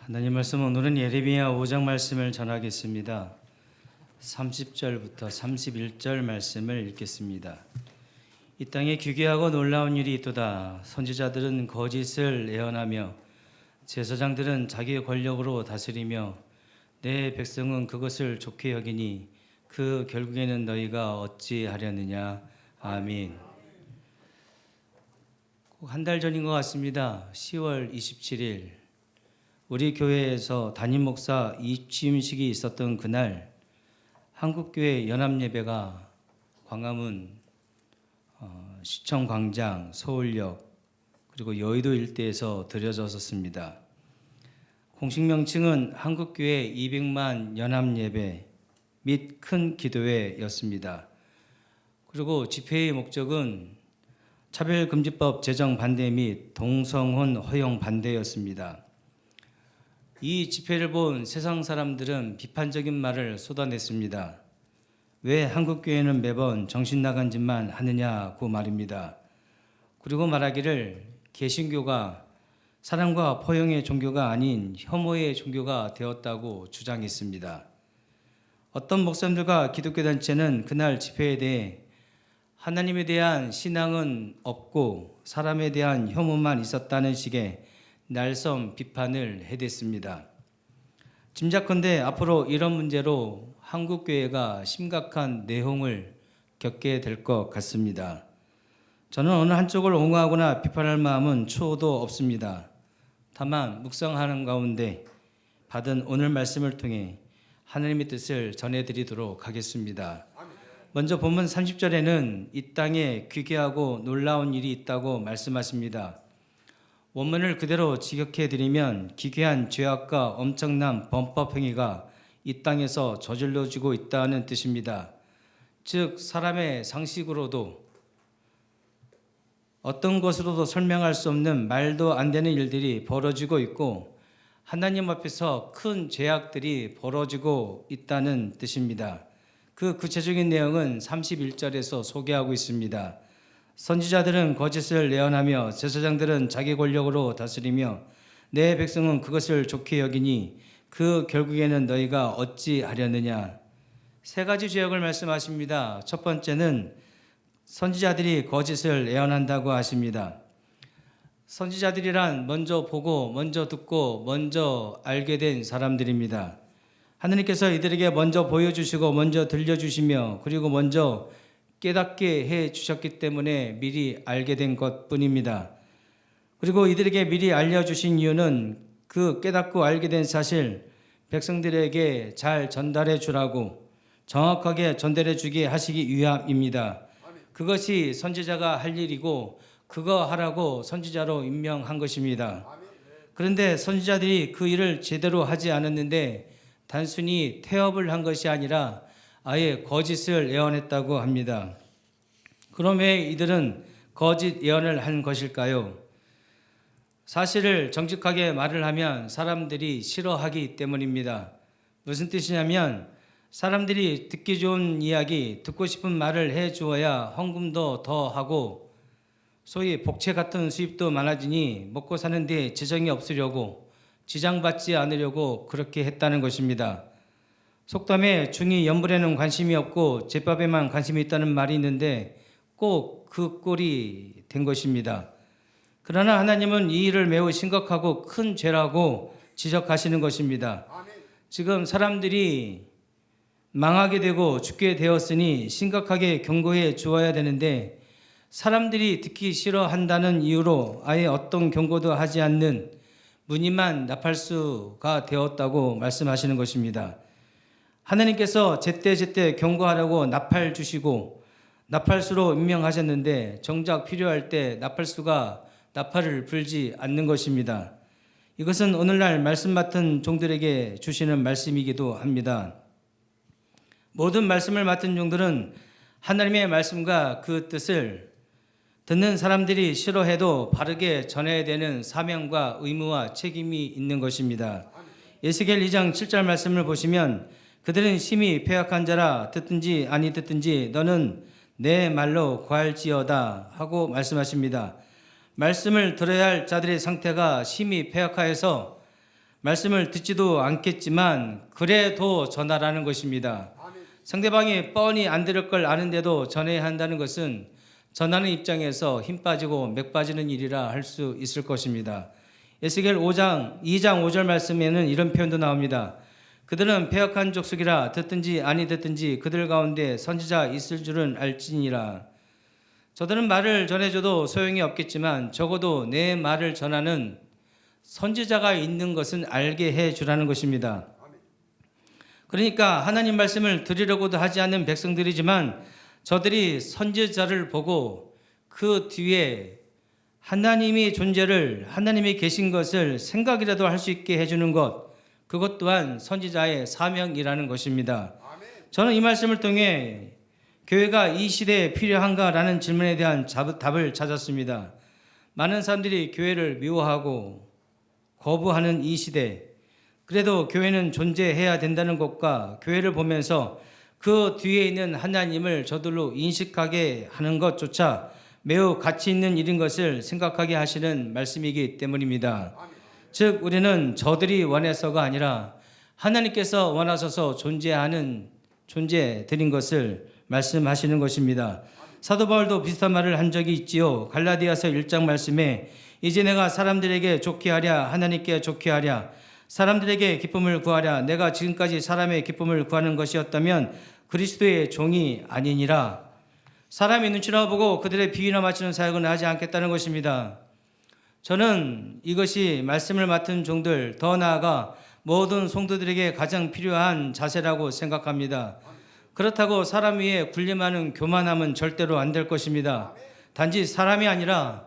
하나님 말씀 오늘은 예레미야 5장 말씀을 전하겠습니다. 30절부터 31절 말씀을 읽겠습니다. 이 땅에 기괴하고 놀라운 일이 있도다. 선지자들은 거짓을 예언하며 제사장들은 자기의 권력으로 다스리며 내 백성은 그것을 좋게 여기니 그 결국에는 너희가 어찌하려느냐. 아멘. 꼭 한 달 전인 것 같습니다. 10월 27일 우리 교회에서 담임 목사 취임식이 있었던 그날 한국교회 연합예배가 광화문 시청광장, 서울역 그리고 여의도 일대에서 드려졌었습니다. 공식 명칭은 한국교회 200만 연합예배 및 큰 기도회였습니다. 그리고 집회의 목적은 차별금지법 제정 반대 및 동성혼 허용 반대였습니다. 이 집회를 본 세상 사람들은 비판적인 말을 쏟아냈습니다. 왜 한국교회는 매번 정신 나간 짓만 하느냐고 말입니다. 그리고 말하기를 개신교가 사랑과 포용의 종교가 아닌 혐오의 종교가 되었다고 주장했습니다. 어떤 목사님들과 기독교 단체는 그날 집회에 대해 하나님에 대한 신앙은 없고 사람에 대한 혐오만 있었다는 식의 날선 비판을 해댔습니다. 짐작컨대 앞으로 이런 문제로 한국교회가 심각한 내홍을 겪게 될 것 같습니다. 저는 어느 한쪽을 옹호하거나 비판할 마음은 추호도 없습니다. 다만 묵상하는 가운데 받은 오늘 말씀을 통해 하나님의 뜻을 전해드리도록 하겠습니다. 먼저 본문 30절에는 이 땅에 귀괴하고 놀라운 일이 있다고 말씀하십니다. 원문을 그대로 직역해드리면 기괴한 죄악과 엄청난 범법행위가 이 땅에서 저질러지고 있다는 뜻입니다. 즉 사람의 상식으로도 어떤 것으로도 설명할 수 없는 말도 안 되는 일들이 벌어지고 있고 하나님 앞에서 큰 죄악들이 벌어지고 있다는 뜻입니다. 그 구체적인 내용은 31절에서 소개하고 있습니다. 선지자들은 거짓을 예언하며 제사장들은 자기 권력으로 다스리며 내 백성은 그것을 좋게 여기니 그 결국에는 너희가 어찌하려느냐. 세 가지 죄악을 말씀하십니다. 첫 번째는 선지자들이 거짓을 예언한다고 하십니다. 선지자들이란 먼저 보고 먼저 듣고 먼저 알게 된 사람들입니다. 하느님께서 이들에게 먼저 보여주시고 먼저 들려주시며 그리고 먼저 깨닫게 해 주셨기 때문에 미리 알게 된 것뿐입니다. 그리고 이들에게 미리 알려주신 이유는 그 깨닫고 알게 된 사실 백성들에게 잘 전달해 주라고 정확하게 전달해 주게 하시기 위함입니다. 그것이 선지자가 할 일이고 그거 하라고 선지자로 임명한 것입니다. 그런데 선지자들이 그 일을 제대로 하지 않았는데 단순히 태업을 한 것이 아니라 아예 거짓을 예언했다고 합니다. 그럼 왜 이들은 거짓 예언을 한 것일까요? 사실을 정직하게 말을 하면 사람들이 싫어하기 때문입니다. 무슨 뜻이냐면 사람들이 듣기 좋은 이야기, 듣고 싶은 말을 해주어야 헌금도 더 하고 소위 복채 같은 수입도 많아지니 먹고 사는 데 지장이 없으려고 지장받지 않으려고 그렇게 했다는 것입니다. 속담에 중이 연불에는 관심이 없고 제밥에만 관심이 있다는 말이 있는데 꼭 그 꼴이 된 것입니다. 그러나 하나님은 이 일을 매우 심각하고 큰 죄라고 지적하시는 것입니다. 지금 사람들이 망하게 되고 죽게 되었으니 심각하게 경고해 주어야 되는데 사람들이 듣기 싫어한다는 이유로 아예 어떤 경고도 하지 않는 무늬만 나팔수가 되었다고 말씀하시는 것입니다. 하나님께서 제때제때 경고하라고 나팔 주시고 나팔수로 임명하셨는데 정작 필요할 때 나팔수가 나팔을 불지 않는 것입니다. 이것은 오늘날 말씀 맡은 종들에게 주시는 말씀이기도 합니다. 모든 말씀을 맡은 종들은 하나님의 말씀과 그 뜻을 듣는 사람들이 싫어해도 바르게 전해야 되는 사명과 의무와 책임이 있는 것입니다. 에스겔 2장 7절 말씀을 보시면 그들은 심히 패역한 자라 듣든지 아니 듣든지 너는 내 말로 구할지어다 하고 말씀하십니다. 말씀을 들어야 할 자들의 상태가 심히 패역하여서 말씀을 듣지도 않겠지만 그래도 전하라는 것입니다. 상대방이 뻔히 안 들을 걸 아는데도 전해야 한다는 것은 전하는 입장에서 힘 빠지고 맥 빠지는 일이라 할 수 있을 것입니다. 에스겔 2장 5절 말씀에는 이런 표현도 나옵니다. 그들은 패역한 족속이라 듣든지 아니 듣든지 그들 가운데 선지자 있을 줄은 알지니라. 저들은 말을 전해줘도 소용이 없겠지만 적어도 내 말을 전하는 선지자가 있는 것은 알게 해주라는 것입니다. 그러니까 하나님 말씀을 들으려고도 하지 않는 백성들이지만 저들이 선지자를 보고 그 뒤에 하나님의 존재를, 하나님이 계신 것을 생각이라도 할 수 있게 해주는 것, 그것 또한 선지자의 사명이라는 것입니다. 저는 이 말씀을 통해 교회가 이 시대에 필요한가라는 질문에 대한 답을 찾았습니다. 많은 사람들이 교회를 미워하고 거부하는 이 시대, 그래도 교회는 존재해야 된다는 것과 교회를 보면서 그 뒤에 있는 하나님을 저들로 인식하게 하는 것조차 매우 가치 있는 일인 것을 생각하게 하시는 말씀이기 때문입니다. 즉 우리는 저들이 원해서가 아니라 하나님께서 원하셔서 존재하는 존재들인 것을 말씀하시는 것입니다. 사도 바울도 비슷한 말을 한 적이 있지요. 갈라디아서 1장 말씀에 이제 내가 사람들에게 좋게 하랴 하나님께 좋게 하랴 사람들에게 기쁨을 구하랴 내가 지금까지 사람의 기쁨을 구하는 것이었다면 그리스도의 종이 아니니라. 사람이 눈치나 보고 그들의 비위나 맞추는 사역은 하지 않겠다는 것입니다. 저는 이것이 말씀을 맡은 종들, 더 나아가 모든 성도들에게 가장 필요한 자세라고 생각합니다. 그렇다고 사람 위에 군림하는 교만함은 절대로 안 될 것입니다. 단지 사람이 아니라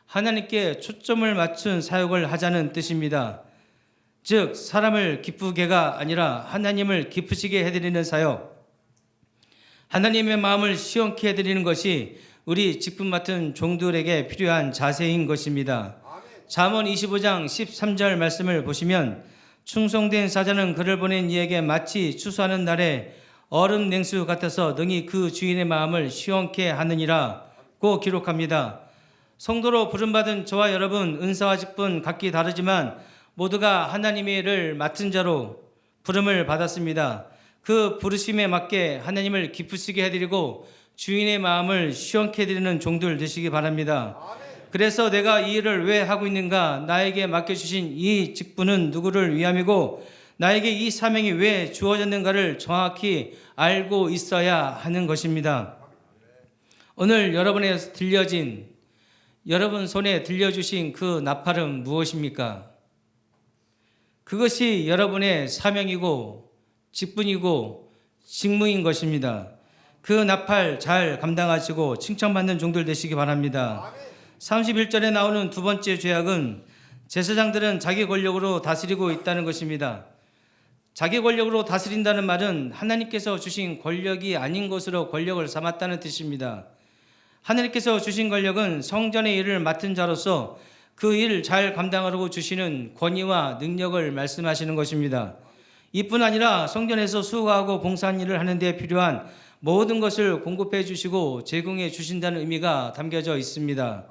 하나님께 초점을 맞춘 사역을 하자는 뜻입니다. 즉 사람을 기쁘게가 아니라 하나님을 기쁘시게 해드리는 사역, 하나님의 마음을 시원케 해드리는 것이 우리 직분 맡은 종들에게 필요한 자세인 것입니다. 잠언 25장 13절 말씀을 보시면 충성된 사자는 그를 보낸 이에게 마치 추수하는 날에 얼음 냉수 같아서 능히 그 주인의 마음을 시원케 하느니라고 기록합니다. 성도로 부름받은 저와 여러분 은사와 직분 각기 다르지만 모두가 하나님의 일을 맡은 자로 부름을 받았습니다. 그 부르심에 맞게 하나님을 기쁘시게 해드리고 주인의 마음을 시원케 해드리는 종들 되시기 바랍니다. 그래서 내가 이 일을 왜 하고 있는가, 나에게 맡겨주신 이 직분은 누구를 위함이고 나에게 이 사명이 왜 주어졌는가를 정확히 알고 있어야 하는 것입니다. 오늘 여러분 손에 들려주신 그 나팔은 무엇입니까? 그것이 여러분의 사명이고 직분이고 직무인 것입니다. 그 나팔 잘 감당하시고 칭찬받는 종들 되시기 바랍니다. 31절에 나오는 두 번째 죄악은 제사장들은 자기 권력으로 다스리고 있다는 것입니다. 자기 권력으로 다스린다는 말은 하나님께서 주신 권력이 아닌 것으로 권력을 삼았다는 뜻입니다. 하나님께서 주신 권력은 성전의 일을 맡은 자로서 그 일을 잘 감당하려고 주시는 권위와 능력을 말씀하시는 것입니다. 이뿐 아니라 성전에서 수고하고 봉사한 일을 하는 데 필요한 모든 것을 공급해 주시고 제공해 주신다는 의미가 담겨져 있습니다.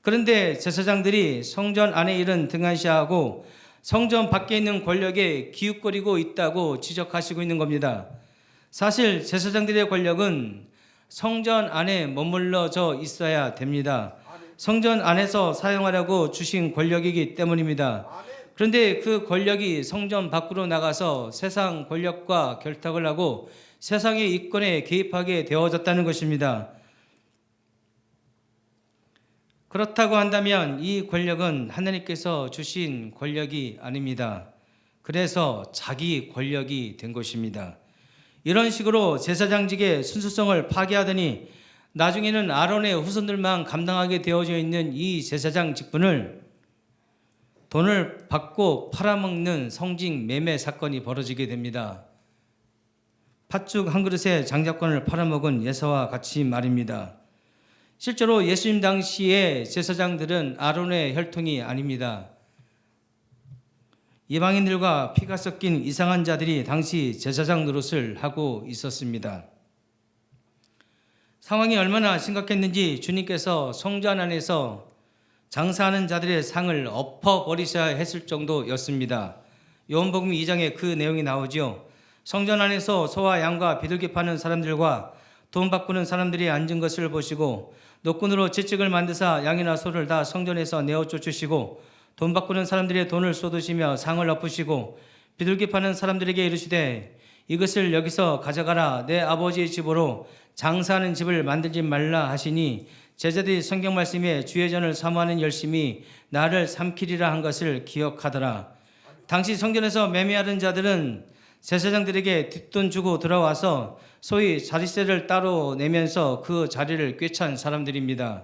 그런데 제사장들이 성전 안의 일은 등한시하고 성전 밖에 있는 권력에 기웃거리고 있다고 지적하시고 있는 겁니다. 사실 제사장들의 권력은 성전 안에 머물러져 있어야 됩니다. 성전 안에서 사용하려고 주신 권력이기 때문입니다. 그런데 그 권력이 성전 밖으로 나가서 세상 권력과 결탁을 하고 세상의 이권에 개입하게 되어졌다는 것입니다. 그렇다고 한다면 이 권력은 하나님께서 주신 권력이 아닙니다. 그래서 자기 권력이 된 것입니다. 이런 식으로 제사장직의 순수성을 파괴하더니 나중에는 아론의 후손들만 감당하게 되어져 있는 이 제사장 직분을 돈을 받고 팔아먹는 성직 매매 사건이 벌어지게 됩니다. 팥죽 한 그릇에 장자권을 팔아먹은 예사와 같이 말입니다. 실제로 예수님 당시의 제사장들은 아론의 혈통이 아닙니다. 이방인들과 피가 섞인 이상한 자들이 당시 제사장 노릇을 하고 있었습니다. 상황이 얼마나 심각했는지 주님께서 성전 안에서 장사하는 자들의 상을 엎어버리셔야 했을 정도였습니다. 요한복음 2장에 그 내용이 나오지요. 성전 안에서 소와 양과 비둘기 파는 사람들과 돈 바꾸는 사람들이 앉은 것을 보시고 노끈으로 채찍을 만드사 양이나 소를 다 성전에서 내어 쫓으시고 돈 바꾸는 사람들의 돈을 쏟으시며 상을 엎으시고 비둘기 파는 사람들에게 이르시되 이것을 여기서 가져가라. 내 아버지의 집으로 장사하는 집을 만들지 말라 하시니 제자들이 성경 말씀에 주의 전을 사모하는 열심이 나를 삼키리라 한 것을 기억하더라. 당시 성전에서 매매하는 자들은 제사장들에게 뒷돈 주고 들어와서 소위 자리세를 따로 내면서 그 자리를 꿰찬 사람들입니다.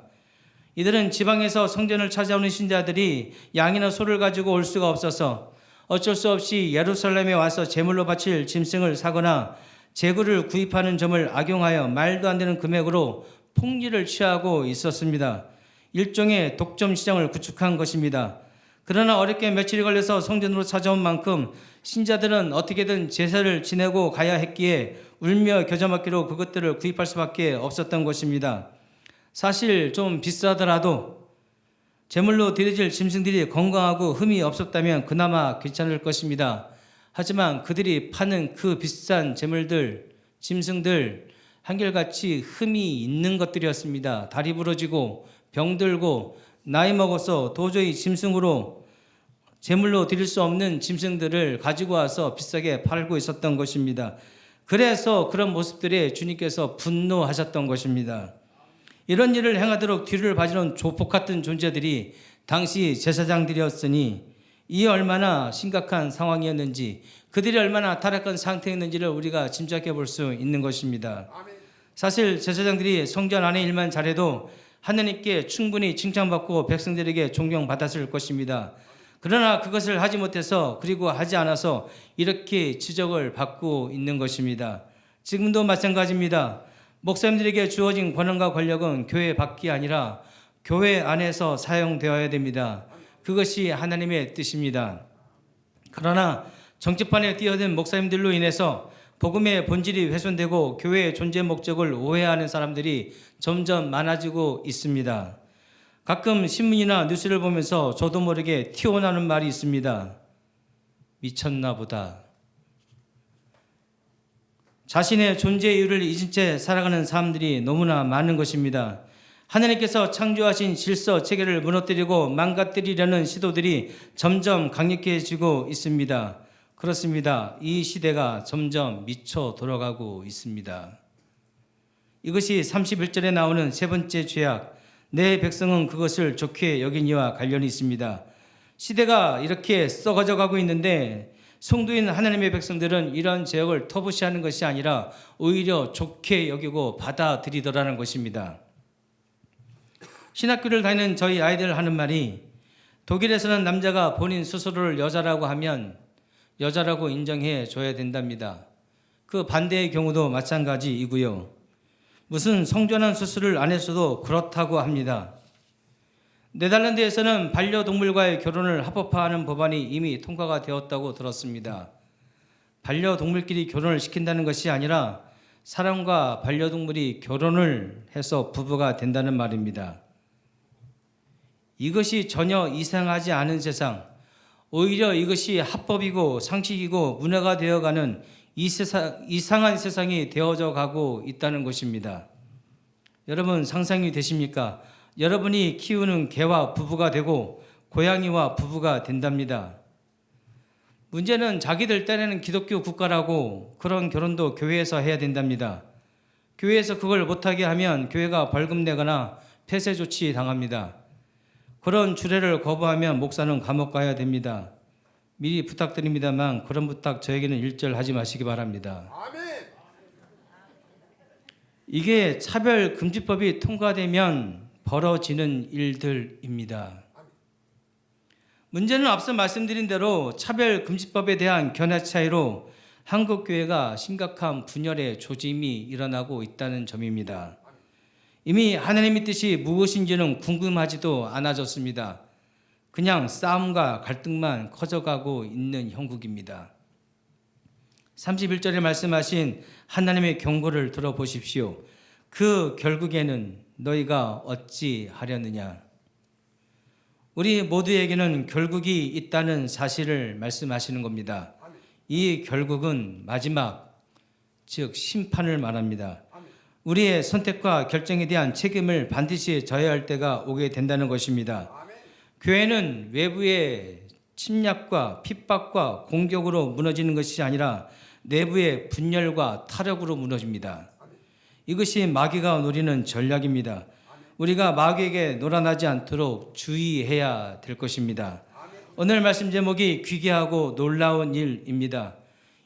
이들은 지방에서 성전을 찾아오는 신자들이 양이나 소를 가지고 올 수가 없어서 어쩔 수 없이 예루살렘에 와서 제물로 바칠 짐승을 사거나 재구를 구입하는 점을 악용하여 말도 안 되는 금액으로 폭리를 취하고 있었습니다. 일종의 독점 시장을 구축한 것입니다. 그러나 어렵게 며칠이 걸려서 성전으로 찾아온 만큼 신자들은 어떻게든 제사를 지내고 가야 했기에 울며 겨자 먹기로 그것들을 구입할 수밖에 없었던 것입니다. 사실 좀 비싸더라도 제물로 드려질 짐승들이 건강하고 흠이 없었다면 그나마 괜찮을 것입니다. 하지만 그들이 파는 그 비싼 제물들, 짐승들 한결같이 흠이 있는 것들이었습니다. 다리 부러지고 병들고 나이 먹어서 도저히 짐승으로 제물로 드릴 수 없는 짐승들을 가지고 와서 비싸게 팔고 있었던 것입니다. 그래서 그런 모습들에 주님께서 분노하셨던 것입니다. 이런 일을 행하도록 뒤를 봐주는 조폭 같은 존재들이 당시 제사장들이었으니 이 얼마나 심각한 상황이었는지 그들이 얼마나 타락한 상태였는지를 우리가 짐작해 볼 수 있는 것입니다. 사실 제사장들이 성전 안의 일만 잘해도 하느님께 충분히 칭찬받고 백성들에게 존경받았을 것입니다. 그러나 그것을 하지 못해서 그리고 하지 않아서 이렇게 지적을 받고 있는 것입니다. 지금도 마찬가지입니다. 목사님들에게 주어진 권한과 권력은 교회 밖이 아니라 교회 안에서 사용되어야 됩니다. 그것이 하나님의 뜻입니다. 그러나 정치판에 뛰어든 목사님들로 인해서 복음의 본질이 훼손되고 교회의 존재 목적을 오해하는 사람들이 점점 많아지고 있습니다. 가끔 신문이나 뉴스를 보면서 저도 모르게 튀어나오는 말이 있습니다. 미쳤나 보다. 자신의 존재 이유를 잊은 채 살아가는 사람들이 너무나 많은 것입니다. 하나님께서 창조하신 질서 체계를 무너뜨리고 망가뜨리려는 시도들이 점점 강력해지고 있습니다. 그렇습니다. 이 시대가 점점 미쳐 돌아가고 있습니다. 이것이 31절에 나오는 세 번째 죄악, 내 백성은 그것을 좋게 여기니와 관련이 있습니다. 시대가 이렇게 썩어져 가고 있는데 성도인 하나님의 백성들은 이런 죄악을 터부시하는 것이 아니라 오히려 좋게 여기고 받아들이더라는 것입니다. 신학교를 다니는 저희 아이들 하는 말이 독일에서는 남자가 본인 스스로를 여자라고 하면 여자라고 인정해 줘야 된답니다. 그 반대의 경우도 마찬가지이고요. 무슨 성전환 수술을 안 했어도 그렇다고 합니다. 네덜란드에서는 반려동물과의 결혼을 합법화하는 법안이 이미 통과가 되었다고 들었습니다. 반려동물끼리 결혼을 시킨다는 것이 아니라 사람과 반려동물이 결혼을 해서 부부가 된다는 말입니다. 이것이 전혀 이상하지 않은 세상, 오히려 이것이 합법이고 상식이고 문화가 되어가는 이상한 세상이 되어져 가고 있다는 것입니다. 여러분 상상이 되십니까? 여러분이 키우는 개와 부부가 되고 고양이와 부부가 된답니다. 문제는 자기들 딴에는 기독교 국가라고 그런 결혼도 교회에서 해야 된답니다. 교회에서 그걸 못하게 하면 교회가 벌금 내거나 폐쇄 조치 당합니다. 그런 주례를 거부하면 목사는 감옥 가야 됩니다. 미리 부탁드립니다만 그런 부탁 저에게는 일절 하지 마시기 바랍니다. 아멘. 이게 차별금지법이 통과되면 벌어지는 일들입니다. 문제는 앞서 말씀드린 대로 차별금지법에 대한 견해 차이로 한국교회가 심각한 분열의 조짐이 일어나고 있다는 점입니다. 이미 하나님의 뜻이 무엇인지는 궁금하지도 않아졌습니다. 그냥 싸움과 갈등만 커져가고 있는 형국입니다. 31절에 말씀하신 하나님의 경고를 들어보십시오. 그 결국에는 너희가 어찌 하려느냐. 우리 모두에게는 결국이 있다는 사실을 말씀하시는 겁니다. 이 결국은 마지막, 즉 심판을 말합니다. 우리의 선택과 결정에 대한 책임을 반드시 져야 할 때가 오게 된다는 것입니다. 교회는 외부의 침략과 핍박과 공격으로 무너지는 것이 아니라 내부의 분열과 타락으로 무너집니다. 이것이 마귀가 노리는 전략입니다. 우리가 마귀에게 놀아나지 않도록 주의해야 될 것입니다. 오늘 말씀 제목이 귀계하고 놀라운 일입니다.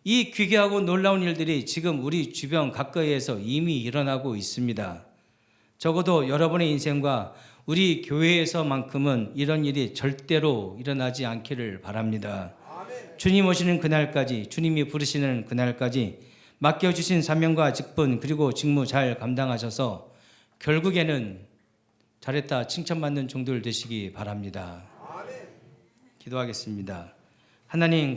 이 귀계하고 놀라운 일들이 지금 우리 주변 가까이에서 이미 일어나고 있습니다. 적어도 여러분의 인생과 우리 교회에서만큼은 이런 일이 절대로 일어나지 않기를 바랍니다. 주님 오시는 그날까지, 주님이 부르시는 그날까지 맡겨주신 사명과 직분 그리고 직무 잘 감당하셔서 결국에는 잘했다 칭찬받는 종들 되시기 바랍니다. 기도하겠습니다. 하나님